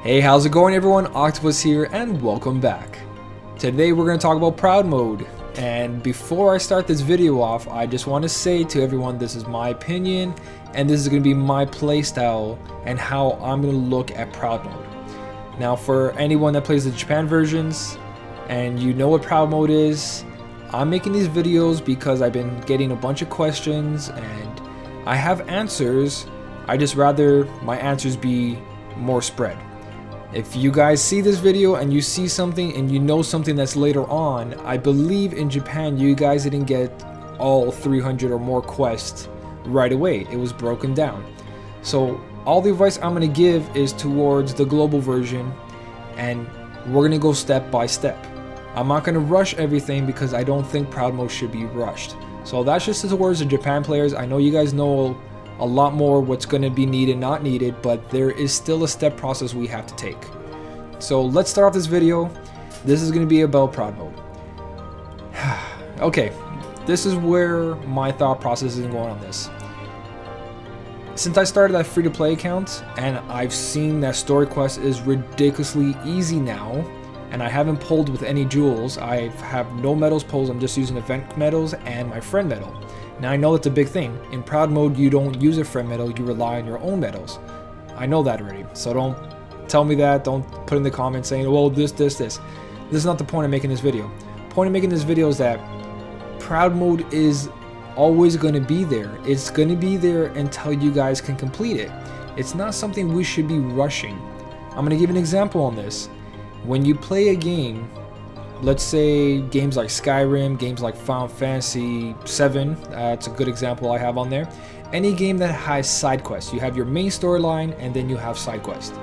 Hey, how's it going everyone? Octopus here and welcome back. Today we're going to talk about Proud Mode, and before I start this video off, I just want to say to everyone this is my opinion and this is going to be my playstyle and how I'm going to look at Proud Mode. Now for anyone that plays the Japan versions and you know what Proud Mode is, I'm making these videos because I've been getting a bunch of questions and I have answers. I just rather my answers be more spread. If you guys see this video and you see something and you know something that's later on, I believe in Japan you guys didn't get all 300 or more quests right away. It was broken down. So all the advice I'm going to give is towards the global version, and we're going to go step by step. I'm not going to rush everything because I don't think Proud Mode should be rushed. So that's just towards the Japan players. I know you guys know a lot more what's going to be needed, not needed, but there is still a step process we have to take. So let's start off this video. This is going to be about Proud Mode. Okay, this is where my thought process is going on this. Since I started that free-to-play account and I've seen that story quest is ridiculously easy now, and I haven't pulled with any jewels, I have no medals pulled, I'm just using event medals and my friend medal. Now I know that's a big thing. In Proud Mode you don't use a friend medal, you rely on your own medals. I know that already, so don't tell me that, don't put in the comments saying, well this. This is not the point of making this video. The point of making this video is that Proud Mode is always going to be there. It's going to be there until you guys can complete it. It's not something we should be rushing. I'm going to give an example on this. When you play a game, let's say games like Skyrim, games like Final Fantasy 7, that's a good example I have on there. Any game that has side quests, you have your main storyline and then you have side quests.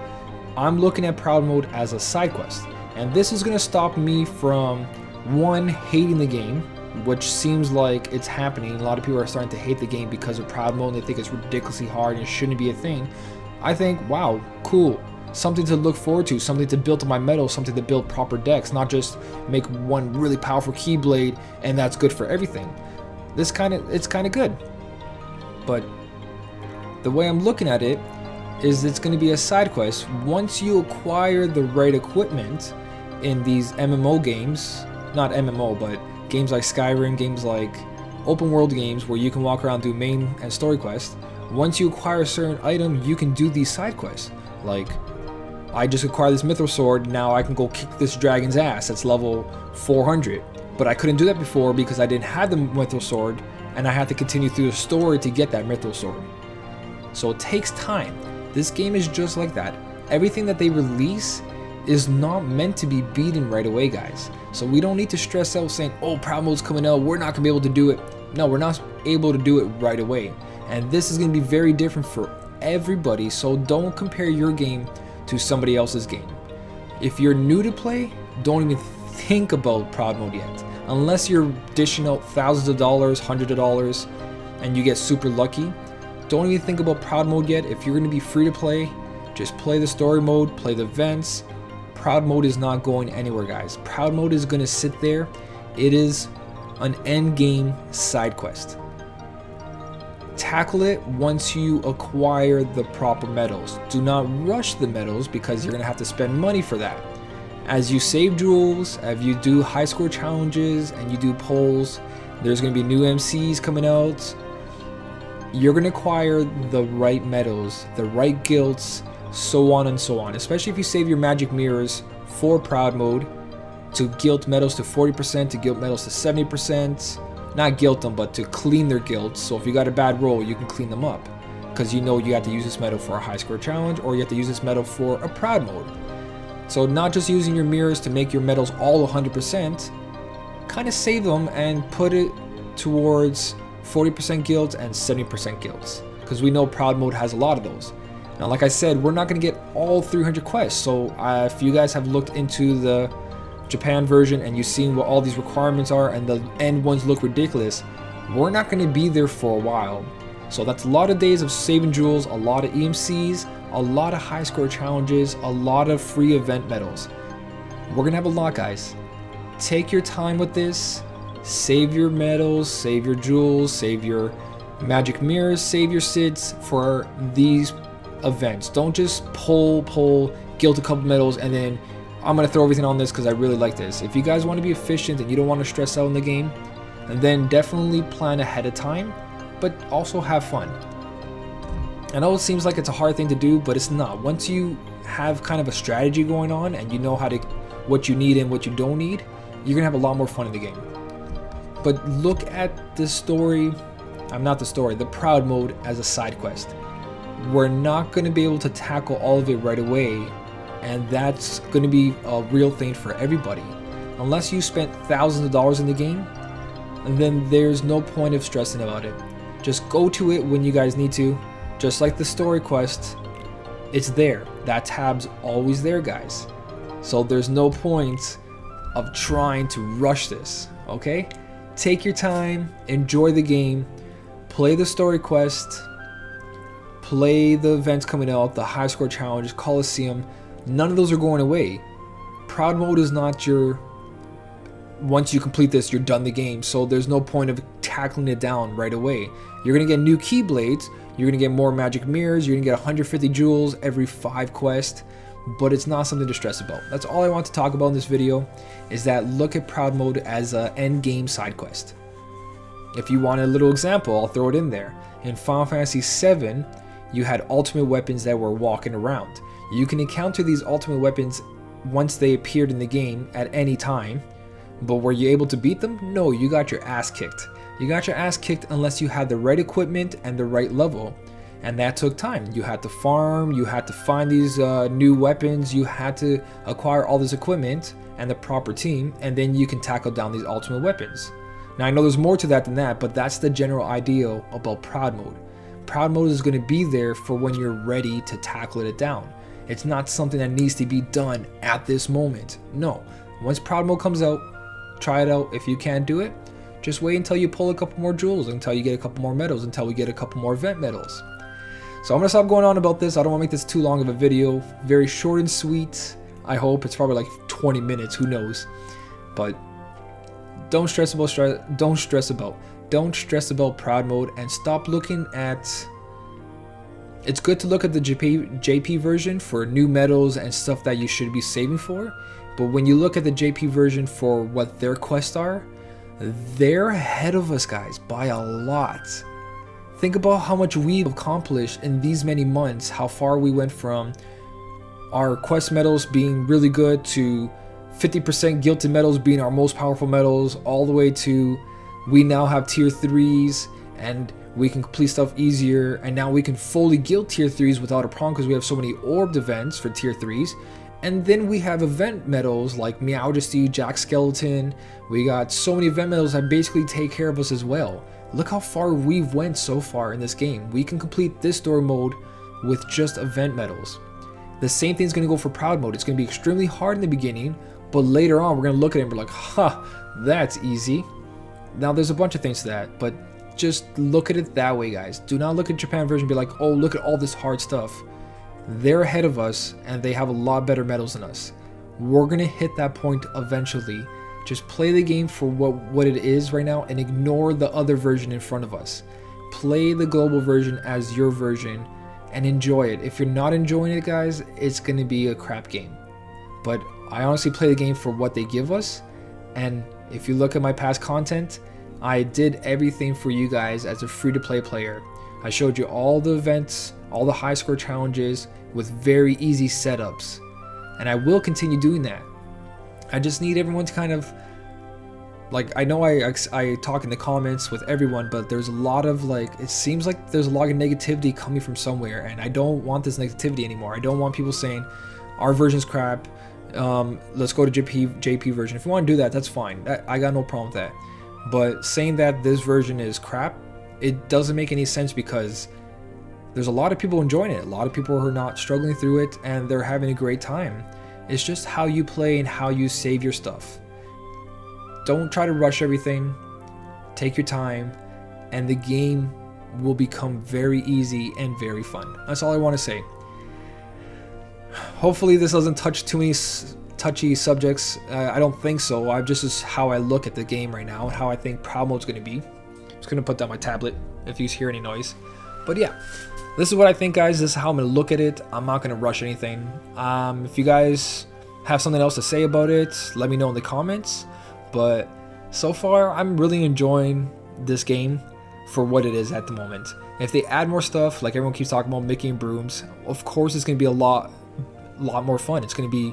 I'm looking at Proud Mode as a side quest, and this is going to stop me from, one, hating the game, which seems like it's happening. A lot of people are starting to hate the game because of Proud Mode and they think it's ridiculously hard and it shouldn't be a thing. I think, wow, cool. Something to look forward to, something to build to my medal, something to build proper decks, not just make one really powerful Keyblade and that's good for everything. It's kind of good. But the way I'm looking at it is it's going to be a side quest. Once you acquire the right equipment in these MMO games, not MMO, but games like Skyrim, games like open world games where you can walk around, do main and story quests, once you acquire a certain item, you can do these side quests. Like, I just acquired this Mithril Sword, now I can go kick this dragon's ass that's level 400. But I couldn't do that before because I didn't have the Mithril Sword, and I had to continue through the story to get that Mithril Sword. So it takes time. This game is just like that. Everything that they release is not meant to be beaten right away, guys. So we don't need to stress out saying, oh, Proud Mode's coming out, we're not going to be able to do it. No, we're not able to do it right away. And this is going to be very different for everybody, so don't compare your game to somebody else's game. If you're new to play, don't even think about Proud Mode yet. Unless you're dishing out thousands of dollars, hundreds of dollars, and you get super lucky, don't even think about Proud Mode yet. If you're going to be free to play, just play the story mode, play the events. Proud Mode is not going anywhere, guys. Proud Mode is going to sit there. It is an end game side quest. Tackle it once you acquire the proper medals. Do not rush the medals because you're going to have to spend money for that. As you save jewels, as you do high score challenges and you do polls, there's going to be new MCs coming out. You're going to acquire the right medals, the right guilds, so on and so on. Especially if you save your magic mirrors for Proud Mode to guild medals to 40%, to guild medals to 70%. Not guild them, but to clean their guilds. So if you got a bad roll, you can clean them up. Because you know you have to use this medal for a high score challenge, or you have to use this medal for a Proud Mode. So not just using your mirrors to make your medals all 100%, kind of save them and put it towards 40% guilds and 70% guilds. Because we know Proud Mode has a lot of those. Now, like I said, we're not going to get all 300 quests. So if you guys have looked into the Japan version and you've seen what all these requirements are and the end ones look ridiculous, we're not going to be there for a while. So that's a lot of days of saving jewels, a lot of EMCs, a lot of high score challenges, a lot of free event medals. We're going to have a lot, guys. Take your time with this. Save your medals, save your jewels, save your magic mirrors, save your SIDs for these events. Don't just pull, guilt a couple medals, and then I'm gonna throw everything on this because I really like this. If you guys want to be efficient and you don't want to stress out in the game, then definitely plan ahead of time, but also have fun. I know it seems like it's a hard thing to do, but it's not. Once you have kind of a strategy going on and you know what you need and what you don't need, you're gonna have a lot more fun in the game. But look at the story, the proud mode as a side quest. We're not gonna be able to tackle all of it right away, and that's gonna be a real thing for everybody. Unless you spent thousands of dollars in the game, and then there's no point of stressing about it. Just go to it when you guys need to. Just like the story quest, it's there. That tab's always there, guys. So there's no point of trying to rush this, okay? Take your time, enjoy the game, play the story quest, play the events coming out, the high score challenge, Coliseum. None of those are going away. Proud mode is not your, once you complete this, you're done the game. So there's no point of tackling it down right away. You're gonna get new keyblades, you're gonna get more magic mirrors, you're gonna get 150 jewels every 5 quests, but it's not something to stress about. That's all I want to talk about in this video, is that look at proud mode as an end game side quest. If you want a little example, I'll throw it in there. In Final Fantasy VII, you had ultimate weapons that were walking around. You can encounter these ultimate weapons once they appeared in the game at any time, but were you able to beat them? No, you got your ass kicked. You got your ass kicked unless you had the right equipment and the right level, and that took time. You had to farm, you had to find these new weapons, you had to acquire all this equipment and the proper team, and then you can tackle down these ultimate weapons. Now I know there's more to that than that, but that's the general idea about proud mode. Proud mode is going to be there for when you're ready to tackle it down. It's not something that needs to be done at this moment. No, once proud mode comes out, try it out. If you can't do it, just wait until you pull a couple more jewels, until you get a couple more medals, until we get a couple more event medals. So I'm gonna stop going on about this. I don't want to make this too long of a video. Very short and sweet. I hope it's probably like 20 minutes. Who knows? But don't stress about proud mode, and stop looking at. It's good to look at the JP version for new medals and stuff that you should be saving for. But when you look at the JP version for what their quests are, they're ahead of us, guys, by a lot. Think about how much we've accomplished in these many months, how far we went from our quest medals being really good to 50% gilded medals being our most powerful medals, all the way to we now have tier 3s and we can complete stuff easier, and now we can fully gild tier 3s without a problem because we have so many orbed events for tier 3s. And then we have event medals like Meowjesty, Jack Skeleton. We got so many event medals that basically take care of us as well. Look how far we've went so far in this game. We can complete this story mode with just event medals. The same thing is going to go for proud mode. It's going to be extremely hard in the beginning, but later on we're going to look at it and we're like, ha, that's easy. Now there's a bunch of things to that, but just look at it that way, guys. Do not look at Japan version and be like, oh, look at all this hard stuff. They're ahead of us and they have a lot better medals than us. We're gonna hit that point eventually. Just play the game for what it is right now and ignore the other version in front of us. Play the global version as your version and enjoy it. If you're not enjoying it, guys, it's gonna be a crap game. But I honestly play the game for what they give us, and if you look at my past content, I did everything for you guys as a free-to-play player. I showed you all the events, all the high score challenges with very easy setups, and I will continue doing that. I just need everyone to kind of, like, I know I talk in the comments with everyone, but there's a lot of, like, it seems like there's a lot of negativity coming from somewhere, and I don't want this negativity anymore. I don't want people saying our version's crap, let's go to JP version. If you want to do that, that's fine. I got no problem with that. But saying that this version is crap, it doesn't make any sense, because there's a lot of people enjoying it. A lot of people are not struggling through it and they're having a great time. It's just how you play and how you save your stuff. Don't try to rush everything. Take your time and the game will become very easy and very fun. That's all I want to say. Hopefully this doesn't touch too many touchy subjects. I don't think so. Just is how I look at the game right now and how I think proud mode's going to be. Just going to put down my tablet if you hear any noise. But yeah, This is what I think, guys. This is how I'm gonna look at it. I'm not gonna rush anything. If you guys have something else to say about it, let me know in the comments. But so far, I'm really enjoying this game for what it is at the moment. If they add more stuff, like everyone keeps talking about making brooms, of course it's gonna be a lot more fun. It's gonna be,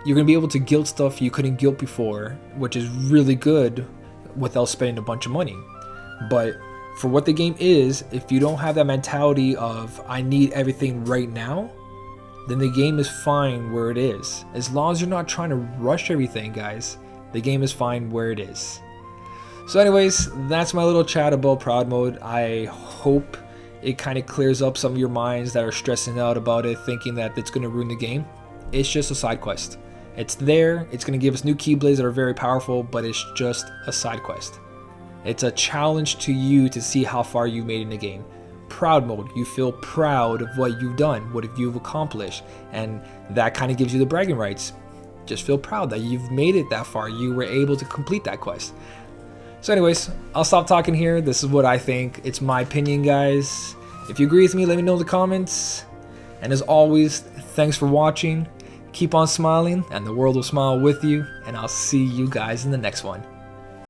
you're gonna be able to guild stuff you couldn't guild before, which is really good without spending a bunch of money. But for what the game is, if you don't have that mentality of I need everything right now, then the game is fine where it is. As long as you're not trying to rush everything, guys, the game is fine where it is. So anyways, that's my little chat about Proud Mode. I hope it kind of clears up some of your minds that are stressing out about it, thinking that it's going to ruin the game. It's just a side quest. It's there, it's going to give us new Keyblades that are very powerful, but it's just a side quest. It's a challenge to you to see how far you made in the game. Proud Mode, you feel proud of what you've done, what you've accomplished, and that kind of gives you the bragging rights. Just feel proud that you've made it that far, you were able to complete that quest. So anyways, I'll stop talking here. This is what I think. It's my opinion, guys. If you agree with me, let me know in the comments. And as always, thanks for watching. Keep on smiling, and the world will smile with you. And I'll see you guys in the next one.